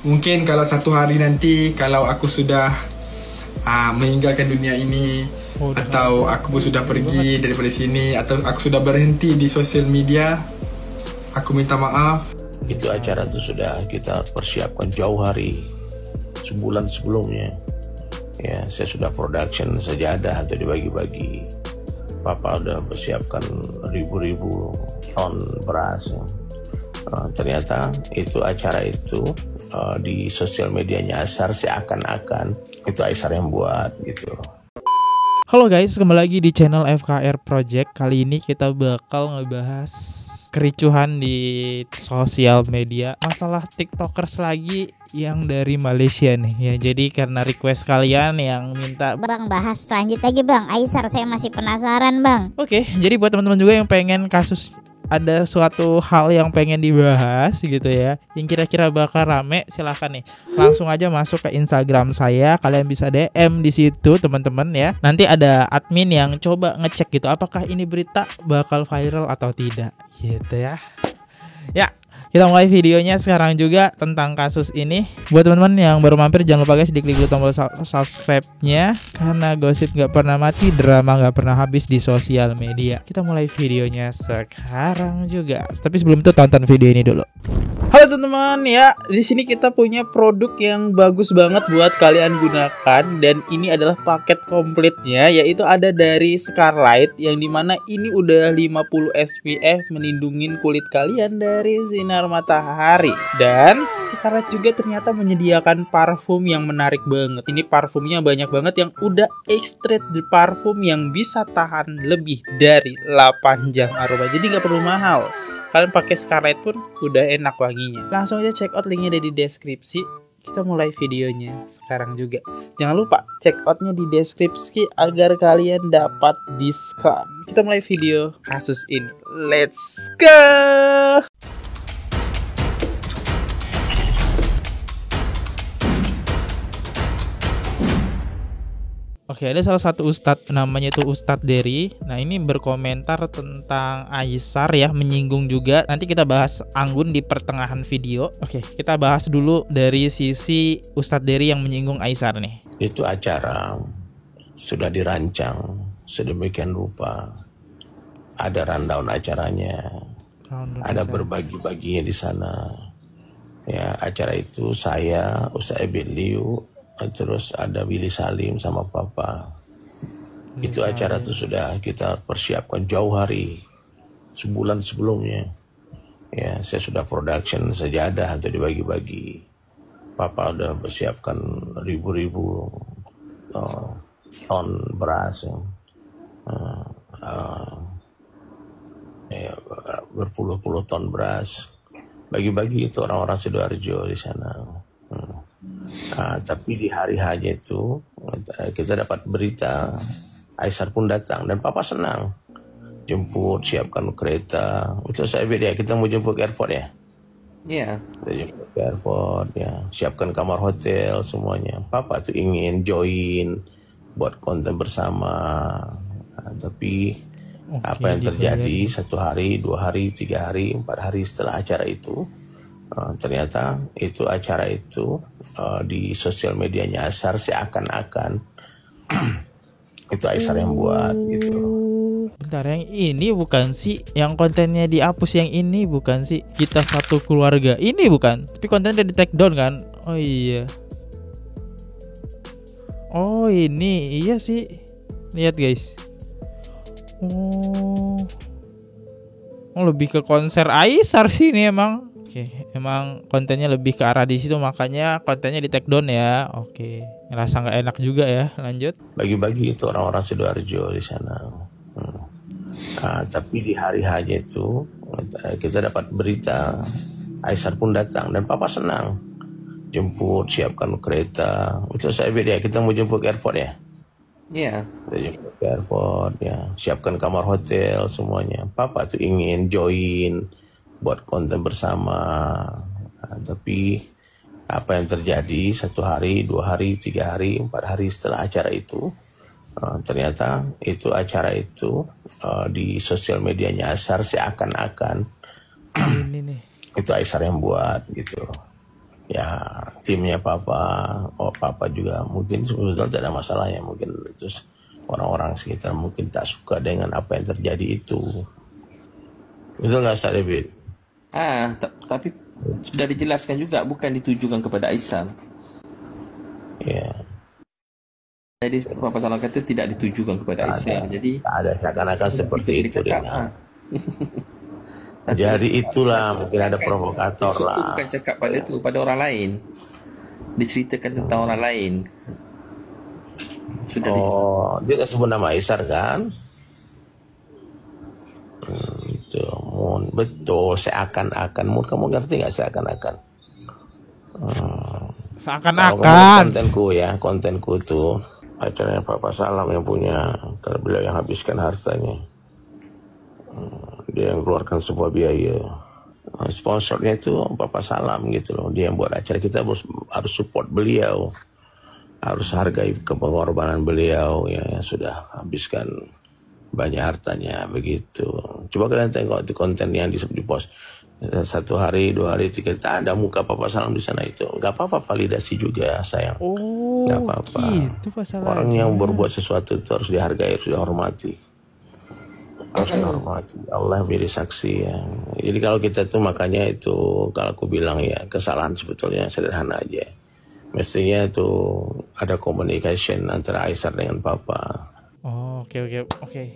Mungkin kalau satu hari nanti, kalau aku sudah meninggalkan dunia ini, atau aku sudah pergi daripada sini, atau aku sudah berhenti di sosial media, aku minta maaf. Itu acara itu sudah kita persiapkan jauh hari, sebulan sebelumnya. Ya, saya sudah production sajadah atau dibagi-bagi. Papa udah persiapkan ribu-ribu ton beras. Ternyata itu acara itu di sosial medianya Aisar seakan-akan itu Aisar yang buat gitu. Halo guys, kembali lagi di channel FKR Project. Kali ini kita bakal ngebahas kericuhan di sosial media, masalah tiktokers lagi yang dari Malaysia nih ya. Jadi karena request kalian yang minta, Bang, bahas lanjut lagi Bang Aisar, saya masih penasaran Bang. Oke, jadi buat teman-teman juga yang pengen kasus, ada suatu hal yang pengen dibahas gitu ya, yang kira-kira bakal rame, silahkan nih langsung aja masuk ke Instagram saya. Kalian bisa DM di situ teman-teman ya. Nanti ada admin yang coba ngecek gitu, apakah ini berita bakal viral atau tidak gitu ya. Ya, kita mulai videonya sekarang juga tentang kasus ini. Buat teman-teman yang baru mampir, jangan lupa guys diklik dulu tombol subscribe-nya, karena gosip gak pernah mati, drama gak pernah habis di sosial media. Kita mulai videonya sekarang juga. Tapi sebelum itu tonton video ini dulu. Halo teman-teman ya, di sini kita punya produk yang bagus banget buat kalian gunakan, dan ini adalah paket komplitnya, yaitu ada dari Scarlett, yang dimana ini udah 50 SPF melindungi kulit kalian dari sinar matahari. Dan Scarlett juga ternyata menyediakan parfum yang menarik banget. Ini parfumnya banyak banget yang udah extract di parfum yang bisa tahan lebih dari 8 jam aroma, jadi nggak perlu mahal. Kalian pakai Scarlett pun udah enak wanginya. Langsung aja check out, linknya ada di deskripsi. Kita mulai videonya sekarang juga. Jangan lupa check outnya di deskripsi agar kalian dapat diskon. Kita mulai video kasus ini. Let's go! Oke, ada salah satu ustadz, namanya itu Ustadz Dery. Nah, ini berkomentar tentang Aisar ya, menyinggung juga. Nanti kita bahas anggun di pertengahan video. Oke, kita bahas dulu dari sisi Ustadz Dery yang menyinggung Aisar nih. Itu acara sudah dirancang sedemikian rupa. Ada rundown acaranya, ada berbagi-baginya di sana. Ya, acara itu saya, Ustadz Ebit Liu, terus ada Willy Salim sama Papa. Itu acara itu sudah kita persiapkan jauh hari, sebulan sebelumnya. Ya, saya sudah production sajadah atau dibagi-bagi. Papa udah persiapkan ribu-ribu ton beras, berpuluh-puluh ton beras. Bagi-bagi itu orang-orang Sidoarjo di sana. Tapi di hari hanya itu kita dapat berita Aisar pun datang, dan Papa senang. Jemput, siapkan kereta. Itu saya beda, kita mau jemput ke airport ya. Iya. Kita jemput ke airport ya, siapkan kamar hotel semuanya. Papa tuh ingin join buat konten bersama. Tapi apa yang terjadi satu hari, 2 hari, 3 hari, 4 hari setelah acara itu, ternyata itu acara itu di sosial medianya Aisar seakan-akan itu Aisar yang buat gitu. Bentar, yang ini bukan sih yang kontennya dihapus, yang ini bukan sih kita satu keluarga, ini bukan, tapi kontennya di take down kan? Oh iya, oh ini iya sih, lihat guys. Oh lebih ke konser Aisar sih ini emang. Oke, emang kontennya lebih ke arah di situ, makanya kontennya di take down ya. Oke, ngerasa nggak enak juga ya. Lanjut. Bagi-bagi itu orang-orang Sidoarjo di sana. Tapi di hari hanya itu kita dapat berita Aisar pun datang, dan Papa senang. Jemput, siapkan kereta. Itu saya beda, kita mau jemput ke airport ya. Iya. Kita jemput ke airport ya, siapkan kamar hotel semuanya. Papa tuh ingin join buat konten bersama. Tapi apa yang terjadi satu hari, 2 hari, 3 hari, 4 hari setelah acara itu, ternyata itu acara itu di sosial medianya Aisar seakan-akan ini nih, itu Aisar yang buat gitu. ya timnya Papa juga mungkin sebetulnya tidak ada masalahnya, mungkin terus orang-orang sekitar mungkin tak suka dengan apa yang terjadi itu. Betul nggak Ustaz David? Tapi sudah dijelaskan juga bukan ditujukan kepada Aisar. Ya. Jadi Papa Salam kata tidak ditujukan kepada Aisar. Jadi tak ada seakan-akan seperti itu Rina. Jadi itulah mungkin ada provokator itu lah. bukan cakap pada orang lain. Diceritakan tentang orang lain. Sudah dia tak sebut nama Aisar kan? Betul, seakan-akan. Kamu ngerti nggak seakan-akan? Seakan-akan. Kontenku itu acaranya Papa Salam yang punya, kalau beliau yang habiskan hartanya, dia yang keluarkan sebuah biaya. Sponsornya itu Papa Salam gitu loh. Dia yang buat acara, kita harus support beliau, harus hargai pengorbanan beliau yang sudah habiskan banyak hartanya begitu. Coba kalian tengok di konten yang di post. 1 hari, 2 hari, 3 hari, tak ada muka Papa Salam di sana itu. Gak apa-apa, validasi juga sayang. Gak apa-apa. Gitu orang yang berbuat sesuatu itu harus dihargai, harus dihormati. Harus dihormati. Allah beri saksi ya. Jadi kalau kita tuh makanya itu, kalau aku bilang ya, kesalahan sebetulnya sederhana aja. Mestinya itu ada communication antara Aisar dengan Papa. Oke.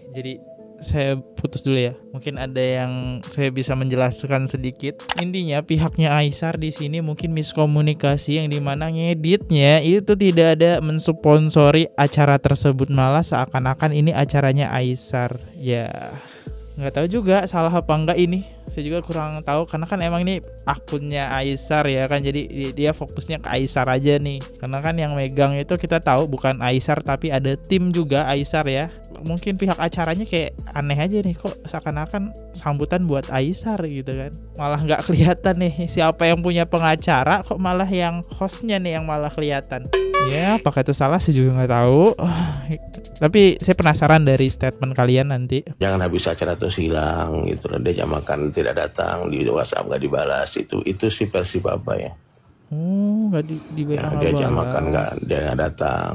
Jadi saya putus dulu ya. Mungkin ada yang saya bisa menjelaskan sedikit. Intinya pihaknya Aisar di sini mungkin miskomunikasi, yang dimana ngeditnya itu tidak ada mensponsori acara tersebut, malah seakan-akan ini acaranya Aisar. Ya, nggak tahu juga salah apa enggak ini. Saya juga kurang tahu karena kan emang ini akunnya Aisar ya kan, jadi dia fokusnya ke Aisar aja nih. Karena kan yang megang itu kita tahu bukan Aisar tapi ada tim juga Aisar ya. Mungkin pihak acaranya kayak aneh aja nih, kok seakan-akan sambutan buat Aisar gitu kan. Malah nggak kelihatan nih siapa yang punya pengacara, kok malah yang hostnya nih yang malah kelihatan. Ya, apakah itu salah saya juga nggak tahu. Tapi saya penasaran dari statement kalian nanti. Jangan habis acara terus hilang gitu. Dia jam makan tidak datang, di WhatsApp nggak dibalas. Itu sih versi Papa ya. Nggak di WA. Dia jam makan dia nggak datang.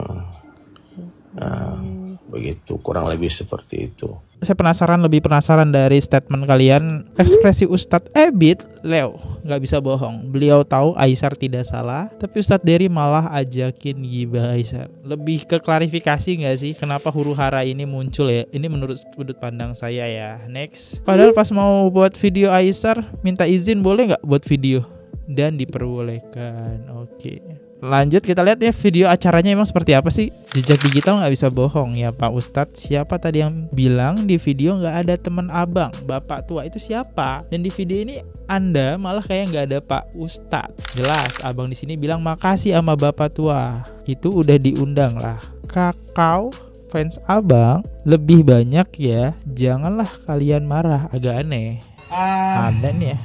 Nah, begitu, kurang lebih seperti itu. Saya lebih penasaran dari statement kalian. Ekspresi Ustadz Ebit Leo nggak bisa bohong. Beliau tahu Aisar tidak salah, tapi Ustadz Dery malah ajakin gibah Aisar. Lebih ke klarifikasi nggak sih kenapa huru hara ini muncul ya? Ini menurut sudut pandang saya ya. Next. Padahal pas mau buat video Aisar minta izin boleh nggak buat video, dan diperbolehkan. Oke. Lanjut kita lihat ya video acaranya emang seperti apa sih. Jejak digital nggak bisa bohong ya Pak Ustadz. Siapa tadi yang bilang di video nggak ada teman abang, bapak tua itu siapa? Dan di video ini Anda malah kayak nggak ada Pak Ustadz. Jelas abang di sini bilang makasih sama bapak tua. Itu udah diundang lah. Kakao fans abang lebih banyak ya. Janganlah kalian marah, agak aneh. Aneh nih ya.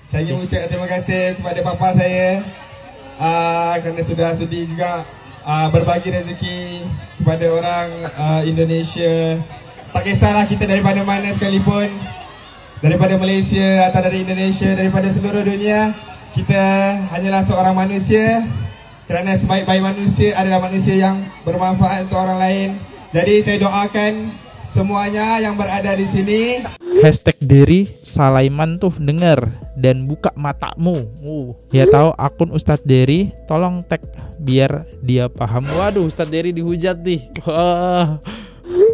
Saya ingin mengucapkan terima kasih kepada papa saya kerana sudah sudi juga berbagi rezeki kepada orang Indonesia. Tak kisahlah kita daripada mana sekalipun, daripada Malaysia atau dari Indonesia, daripada seluruh dunia, kita hanyalah seorang manusia. Kerana sebaik-baik manusia adalah manusia yang bermanfaat untuk orang lain. Jadi saya doakan semuanya yang berada di sini. #Dery Salaiman tuh denger dan buka matamu. Ya tahu akun Ustadz Dery, tolong tag biar dia paham. Waduh, Ustadz Dery dihujat nih. Wah.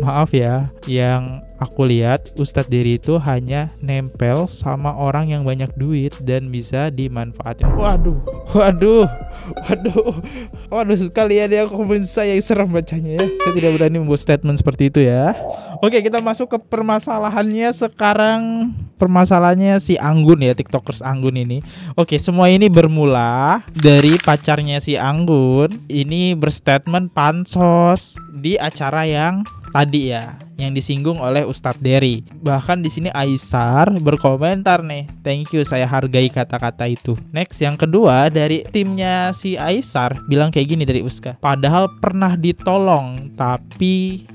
Maaf ya, yang aku lihat Ustadz Dery itu hanya nempel sama orang yang banyak duit dan bisa dimanfaatin. Waduh, sekalian ya komen saya yang serem bacanya ya. Saya tidak berani membuat statement seperti itu ya. Oke, kita masuk ke permasalahannya sekarang. Permasalahannya si Anggun ya, TikTokers Anggun ini. Oke, semua ini bermula dari pacarnya si Anggun. Ini berstatement pansos di acara yang tadi ya, yang disinggung oleh Ustadz Dery. Bahkan di sini Aisar berkomentar nih, thank you, saya hargai kata-kata itu. Next, yang kedua dari timnya si Aisar bilang kayak gini dari Uska. Padahal pernah ditolong, tapi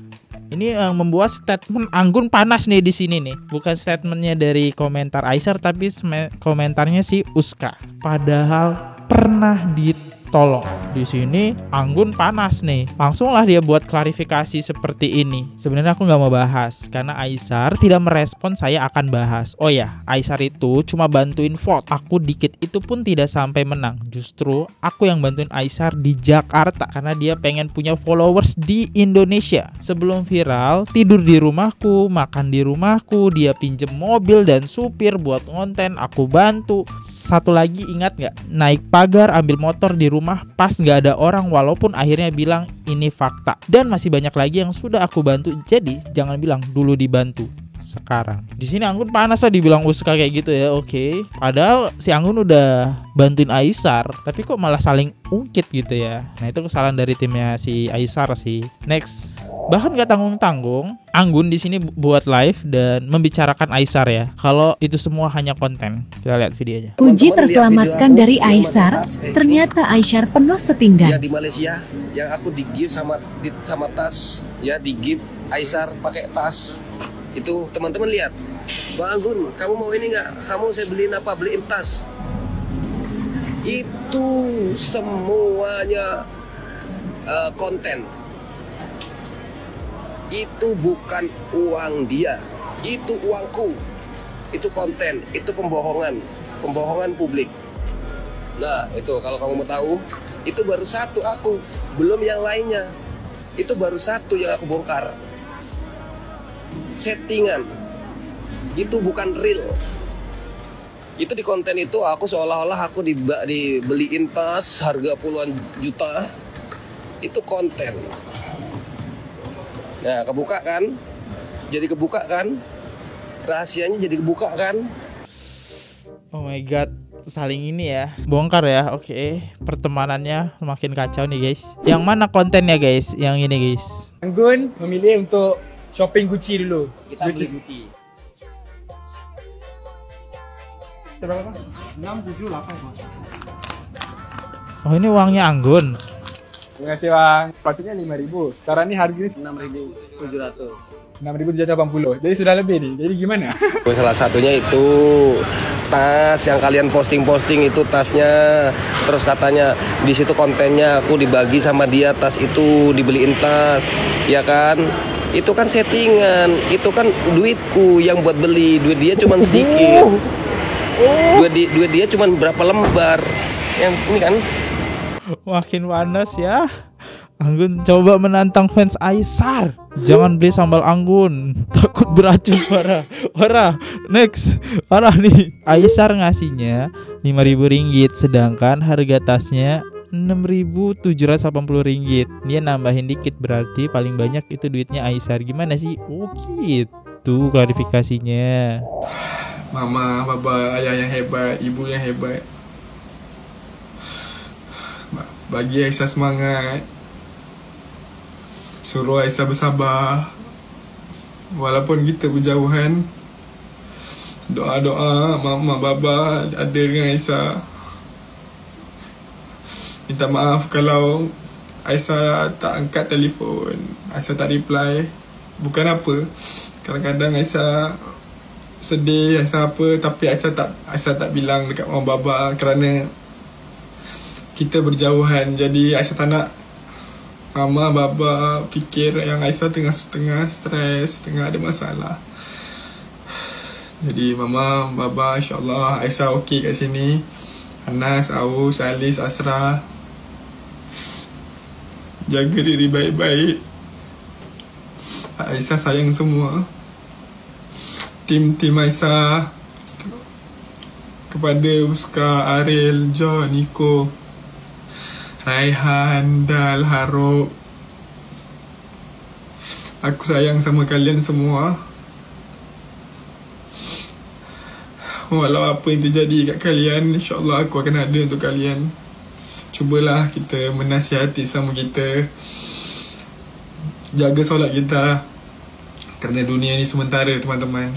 ini yang membuat statement Anggun panas nih di sini nih. Bukan statementnya dari komentar Aisar, tapi komentarnya si Uska. Padahal pernah ditolong. Di sini Anggun panas nih. Langsunglah dia buat klarifikasi seperti ini. Sebenarnya aku nggak mau bahas karena Aisar tidak merespon saya akan bahas. Oh ya, Aisar itu cuma bantuin vote. Aku dikit itu pun tidak sampai menang. Justru aku yang bantuin Aisar di Jakarta karena dia pengen punya followers di Indonesia. Sebelum viral, tidur di rumahku, makan di rumahku, dia pinjem mobil dan supir buat konten, aku bantu. Satu lagi ingat nggak? Naik pagar, ambil motor di rumah pas nggak ada orang, walaupun akhirnya bilang ini fakta. Dan masih banyak lagi yang sudah aku bantu. Jadi jangan bilang dulu dibantu, sekarang. Di sini Anggun panas lah dibilang Uska kayak gitu ya. Oke. Padahal si Anggun udah bantuin Aisar, tapi kok malah saling ungkit gitu ya. Nah, itu kesalahan dari timnya si Aisar sih. Next. Bahkan gak tanggung-tanggung, Anggun di sini buat live dan membicarakan Aisar ya. Kalau itu semua hanya konten. Kita lihat videonya. Puji terselamatkan dari Aisar. Ternyata Aisar penuh setinggan. Ya di Malaysia yang aku di gift sama tas, ya di gift Aisar pakai tas. Itu teman-teman lihat, Bang Anggun, kamu mau ini nggak? Kamu saya beliin apa? Beliin tas. Itu semuanya konten. Itu bukan uang dia, itu uangku. Itu konten, itu pembohongan publik. Nah itu kalau kamu mau tahu, itu baru satu aku, belum yang lainnya. Itu baru satu yang aku bongkar. Settingan, itu bukan real. Itu di konten itu aku seolah-olah aku dibeliin tas harga puluhan juta. Itu konten. Nah kebuka kan, jadi kebuka kan, rahasianya jadi kebuka kan. Oh my god, saling ini ya, bongkar ya. Oke, pertemanannya makin kacau nih guys. Yang mana kontennya guys? Yang ini guys. Anggun memilih untuk shopping Gucci dulu. Kita beli Gucci. Berapa? 6, 7, 8. Oh ini uangnya Anggun. Terima kasih Bang. Sepatunya 5.000. Sekarang ini harganya 6.700. 6.780. Jadi sudah lebih nih. Jadi gimana? Salah satunya itu tas yang kalian posting itu tasnya. Terus katanya di situ kontennya aku dibagi sama dia tas itu, dibeliin tas, ya kan? Itu kan settingan, itu kan duitku yang buat beli, duit dia cuma sedikit. Duit dia cuma berapa lembar. Yang ini kan Makin panas ya. Anggun coba menantang fans Aisar. Jangan beli sambal Anggun, takut beracun parah. Next. Parah nih. Aisar ngasihnya 5.000 ringgit, sedangkan harga tasnya 6.780 ringgit. Dia nambahin dikit, berarti paling banyak itu duitnya Aisar. Gimana sih? Oh gitu klarifikasinya. Mama, baba, ayah yang hebat, ibu yang hebat. Bagi Aisyah semangat. Suruh Aisyah bersabar. Walaupun kita berjauhan, doa-doa mama, baba ada dengan Aisyah. Minta maaf kalau Aisyah tak angkat telefon, Aisyah tak reply. Bukan apa, kadang-kadang Aisyah sedih, Aisyah apa, tapi Aisyah tak bilang dekat mama baba kerana kita berjauhan. Jadi Aisyah tak nak mama baba fikir yang Aisyah tengah stres, tengah ada masalah. Jadi mama baba insyaAllah Aisyah okey kat sini. Anas, Aus, Alis, Asra, jaga diri baik-baik. Aisyah sayang semua. Tim Aisyah, kepada Uska, Ariel, John, Nico, Raihan, Dal, Harok. Aku sayang sama kalian semua. Walau apa yang terjadi kat kalian, insyaAllah aku akan ada untuk kalian. Cubalah kita menasihati sama kita, jaga solat kita, kerana dunia ni sementara teman-teman.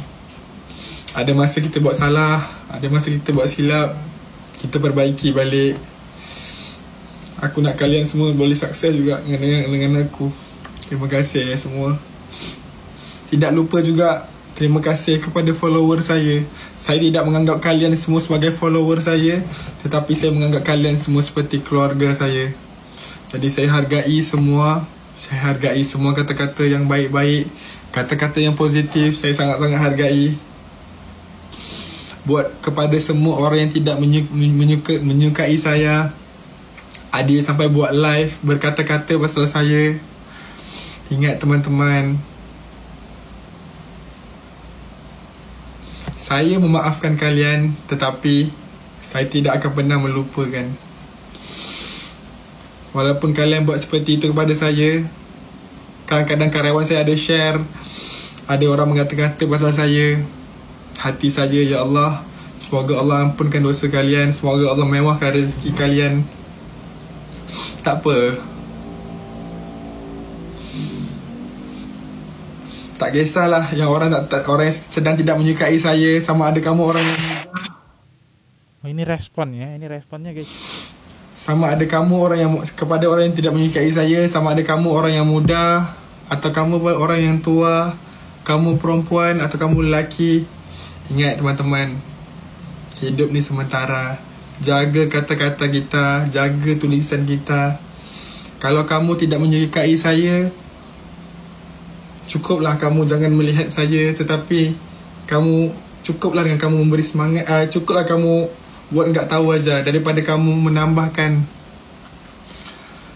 Ada masa kita buat salah, ada masa kita buat silap, kita perbaiki balik. Aku nak kalian semua boleh sukses juga dengan aku. Terima kasih semua. Tidak lupa juga Terima kasih kepada follower saya. Saya tidak menganggap kalian semua sebagai follower saya, tetapi saya menganggap kalian semua seperti keluarga saya. Jadi saya hargai semua. Saya hargai semua kata-kata yang baik-baik, kata-kata yang positif. Saya sangat-sangat hargai. Buat kepada semua orang yang tidak menyukai saya, ada sampai buat live berkata-kata pasal saya. Ingat teman-teman, saya memaafkan kalian, tetapi saya tidak akan pernah melupakan. Walaupun kalian buat seperti itu kepada saya, kadang-kadang karyawan saya ada share, ada orang mengata-kata pasal saya, hati saja, ya Allah, semoga Allah ampunkan dosa kalian, semoga Allah mewahkan rezeki kalian. Tak apa, tak kisahlah yang orang orang yang sedang tidak menyukai saya, sama ada kamu orang yang Oh, ini responnya, ini responnya guys. sama ada kamu orang yang kepada orang yang tidak menyukai saya, sama ada kamu orang yang muda atau kamu orang yang tua, kamu perempuan atau kamu lelaki. Ingat teman-teman, hidup ni sementara. Jaga kata-kata kita, jaga tulisan kita. Kalau kamu tidak menyukai saya, cukuplah kamu jangan melihat saya, tetapi kamu cukuplah dengan kamu memberi semangat, cukuplah kamu buat enggak tahu aja, daripada kamu menambahkan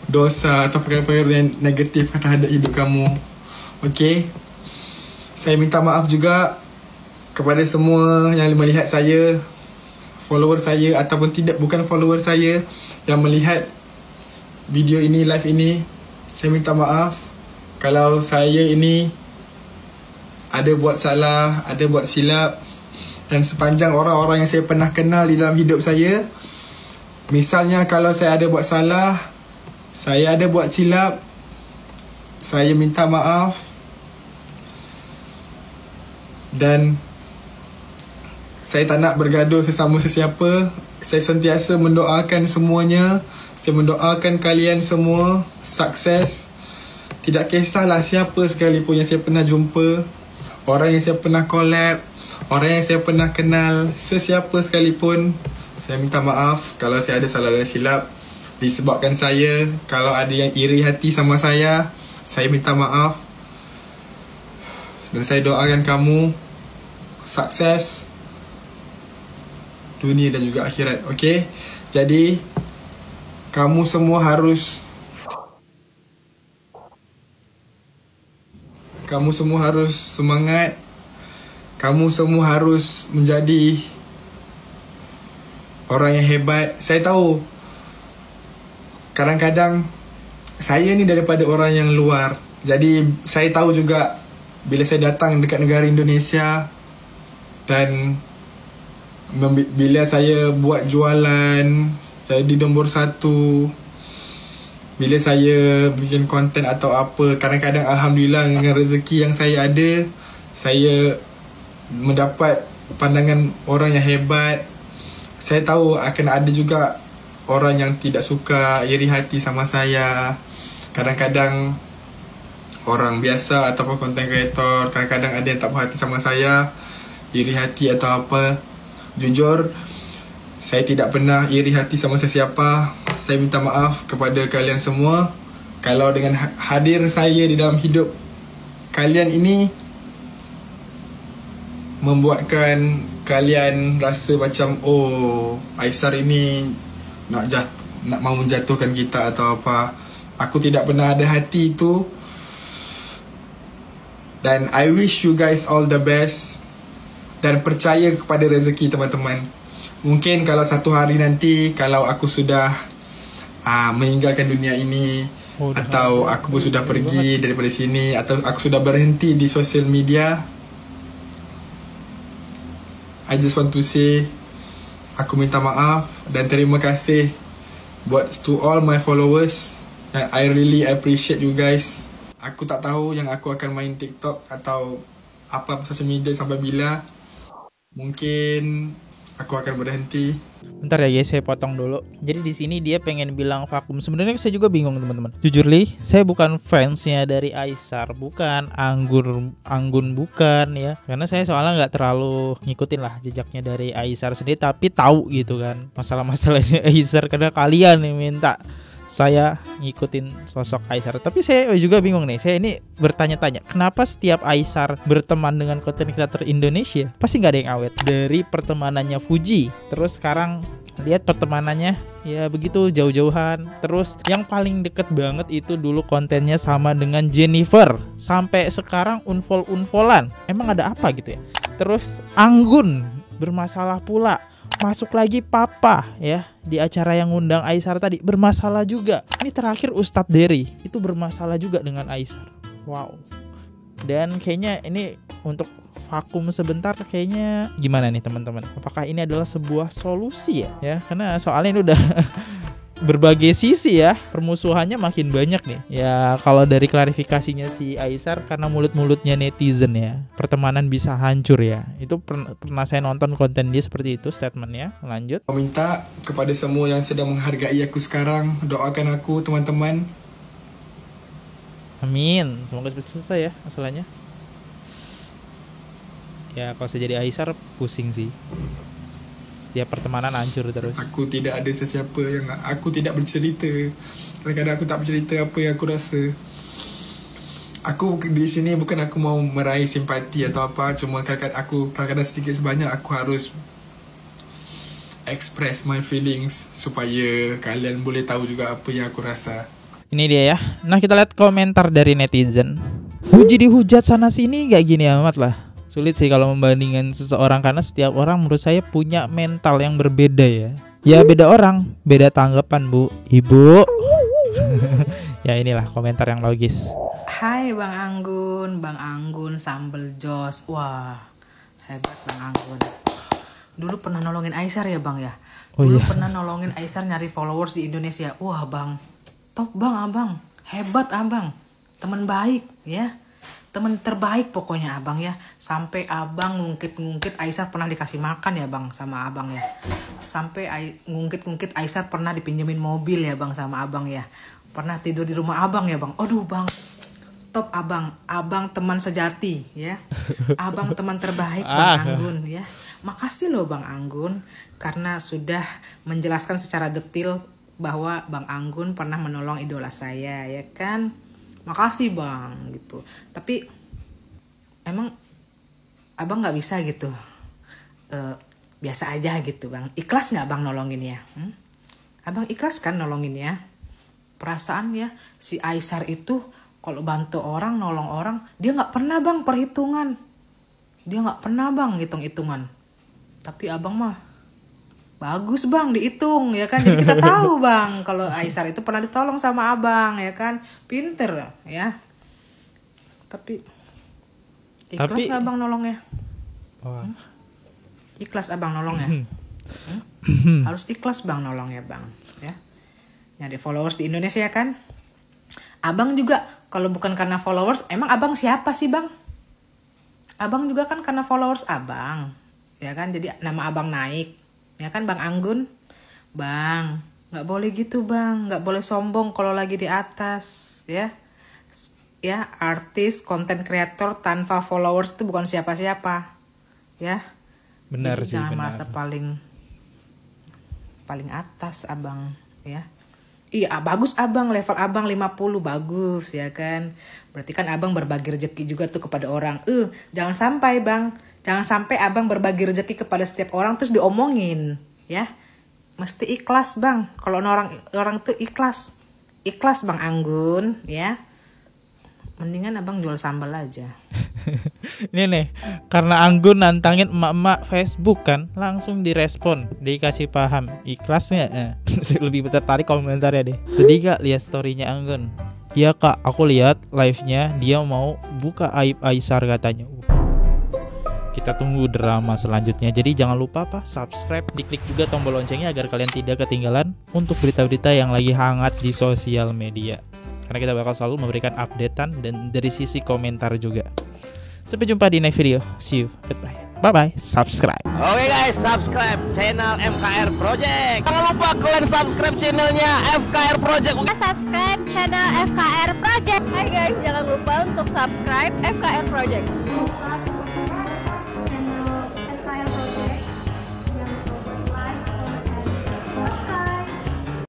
dosa atau perkara-perkara yang negatif terhadap hidup kamu. Okey, saya minta maaf juga kepada semua yang melihat saya, follower saya ataupun tidak bukan follower saya, yang melihat video ini, live ini. Saya minta maaf kalau saya ini ada buat salah, ada buat silap. Dan sepanjang orang-orang yang saya pernah kenal di dalam hidup saya, misalnya kalau saya ada buat salah, saya ada buat silap, saya minta maaf. Dan saya tak nak bergaduh sesama sesiapa. Saya sentiasa mendoakan semuanya. Saya mendoakan kalian semua sukses. Tidak kisahlah siapa sekalipun yang saya pernah jumpa, orang yang saya pernah collab, orang yang saya pernah kenal, sesiapa sekalipun, saya minta maaf kalau saya ada salah dan silap. Disebabkan saya, kalau ada yang iri hati sama saya minta maaf. Dan saya doakan kamu sukses dunia dan juga akhirat. Okey, jadi kamu semua harus semangat. Kamu semua harus menjadi orang yang hebat. Saya tahu kadang-kadang saya ni daripada orang yang luar. Jadi saya tahu juga bila saya datang dekat negara Indonesia dan bila saya buat jualan, jadi nombor 1, bila saya bikin konten atau apa, kadang-kadang alhamdulillah dengan rezeki yang saya ada, saya mendapat pandangan orang yang hebat. Saya tahu akan ada juga orang yang tidak suka, iri hati sama saya. Kadang-kadang orang biasa ataupun content creator, kadang-kadang ada yang tak puas hati sama saya, iri hati atau apa. Jujur, saya tidak pernah iri hati sama sesiapa. Saya minta maaf kepada kalian semua kalau dengan hadir saya di dalam hidup kalian ini membuatkan kalian rasa macam, oh, Aisar ini nak mau menjatuhkan kita atau apa. Aku tidak pernah ada hati itu. Dan I wish you guys all the best. Dan percaya kepada rezeki teman-teman. Mungkin kalau satu hari nanti, kalau aku sudah meninggalkan dunia ini, atau aku pun sudah pergi daripada sini, atau aku sudah berhenti di social media, I just want to say, aku minta maaf dan terima kasih buat to all my followers. I really appreciate you guys. Aku tak tahu yang aku akan main TikTok atau apa social media sampai bila. Mungkin aku akan berhenti. Bentar ya guys, saya potong dulu. Jadi di sini dia pengen bilang vakum. Sebenarnya saya juga bingung teman-teman. Jujur li, saya bukan fansnya dari Aisar, bukan Anggun bukan ya. Karena saya soalnya nggak terlalu ngikutin lah jejaknya dari Aisar sendiri, tapi tahu gitu kan masalah-masalahnya Aisar, karena kalian yang minta saya ngikutin sosok Aisar. Tapi saya juga bingung nih. Saya ini bertanya-tanya, kenapa setiap Aisar berteman dengan content creator Indonesia pasti nggak ada yang awet? Dari pertemanannya Fuji, terus sekarang lihat pertemanannya ya begitu jauh-jauhan. Terus yang paling deket banget itu dulu kontennya sama dengan Jennifer, sampai sekarang unfollow-unfollan. Emang ada apa gitu ya? Terus Anggun bermasalah pula. Masuk lagi Papa ya, di acara yang ngundang Aisar tadi bermasalah juga. Ini terakhir Ustadz Dery itu bermasalah juga dengan Aisar. Wow. Dan kayaknya ini untuk vakum sebentar kayaknya gimana nih teman-teman? Apakah ini adalah sebuah solusi ya? Karena soalnya ini udah berbagai sisi ya, permusuhannya makin banyak nih. Ya kalau dari klarifikasinya si Aisar, karena mulut-mulutnya netizen ya, pertemanan bisa hancur ya. Itu pernah saya nonton konten dia seperti itu statementnya. Lanjut. Aku minta kepada semua yang sedang menghargai aku sekarang, doakan aku teman-teman. Amin. Semoga selesai ya masalahnya. Ya kalau saya jadi Aisar pusing sih. Setiap pertemanan hancur terus. Aku tidak ada sesiapa yang aku tidak bercerita. Kadang-kadang aku tak bercerita apa yang aku rasa. Aku di sini bukan aku mau meraih simpati atau apa, cuma kadang-kadang sedikit sebanyak aku harus express my feelings supaya kalian boleh tahu juga apa yang aku rasa. Ini dia ya. Nah kita lihat komentar dari netizen. Puji dihujat sana sini gak gini amat lah. Sulit sih kalau membandingkan seseorang, karena setiap orang menurut saya punya mental yang berbeda ya. Ya beda orang, beda tanggapan bu, ibu. Ya inilah komentar yang logis. Hai Bang Anggun sambel jos. Wah hebat Bang Anggun. Dulu pernah nolongin Aisar ya Bang ya. Dulu pernah nolongin Aisar nyari followers di Indonesia. Wah Bang, top Bang Abang, hebat Abang, teman baik ya. Temen terbaik pokoknya Abang ya. Sampai Abang ngungkit-ngungkit Aisar pernah dikasih makan ya Bang sama Abang ya. Sampai ngungkit-ngungkit Aisar pernah dipinjemin mobil ya Bang sama Abang ya. Pernah tidur di rumah Abang ya Bang. Aduh Bang, top Abang. Abang teman sejati ya. Abang teman terbaik Bang Anggun ya. Makasih loh Bang Anggun, karena sudah menjelaskan secara detail bahwa Bang Anggun pernah menolong idola saya ya kan. Makasih Bang gitu. Tapi emang Abang nggak bisa gitu, biasa aja gitu Bang. Ikhlas nggak Bang nolongin ya? Abang ikhlas kan nolongin ya? Perasaan ya si Aisar itu kalau bantu orang, nolong orang, dia nggak pernah Bang perhitungan. Dia nggak pernah Bang hitung-hitungan. Tapi Abang mah bagus Bang dihitung ya kan. Jadi kita tahu Bang kalau Aisar itu pernah ditolong sama Abang ya kan. Pinter ya. Tapi ikhlas gak Abang nolongnya? Ikhlas Abang nolongnya? Harus ikhlas Bang nolongnya Bang ya. Nyari followers di Indonesia kan. Abang juga kalau bukan karena followers, emang Abang siapa sih Bang? Abang juga kan karena followers Abang ya kan. Jadi nama Abang naik ya kan Bang Anggun. Bang, gak boleh gitu Bang, gak boleh sombong kalau lagi di atas ya. Ya, artis, content creator tanpa followers itu bukan siapa-siapa ya. Benar. Jadi sih jangan benar. merasa paling atas Abang ya. Iya bagus Abang, level Abang 50 bagus ya kan. Berarti kan Abang berbagi rezeki juga tuh kepada orang. Jangan sampai Bang, jangan sampai Abang berbagi rezeki kepada setiap orang terus diomongin ya. Mesti ikhlas Bang. Kalau orang tuh ikhlas Bang Anggun ya. Mendingan Abang jual sambal aja. Ini nih, karena Anggun nantangin emak-emak Facebook kan, langsung direspon, dikasih paham. Ikhlas nggak? Lebih tertarik komentarnya deh. Sedih gak lihat storynya Anggun? Iya kak, aku lihat live-nya dia mau buka aib Aisar katanya. Kita tunggu drama selanjutnya. Jadi jangan lupa subscribe, diklik juga tombol loncengnya agar kalian tidak ketinggalan untuk berita-berita yang lagi hangat di sosial media. Karena kita bakal selalu memberikan updatean dan dari sisi komentar juga. Sampai jumpa di next video. See you. Goodbye. Bye-bye, subscribe. Oke guys, subscribe channel FKR Project. Jangan lupa kalian subscribe channelnya FKR Project. Subscribe channel FKR Project. Hai guys, jangan lupa untuk subscribe FKR Project.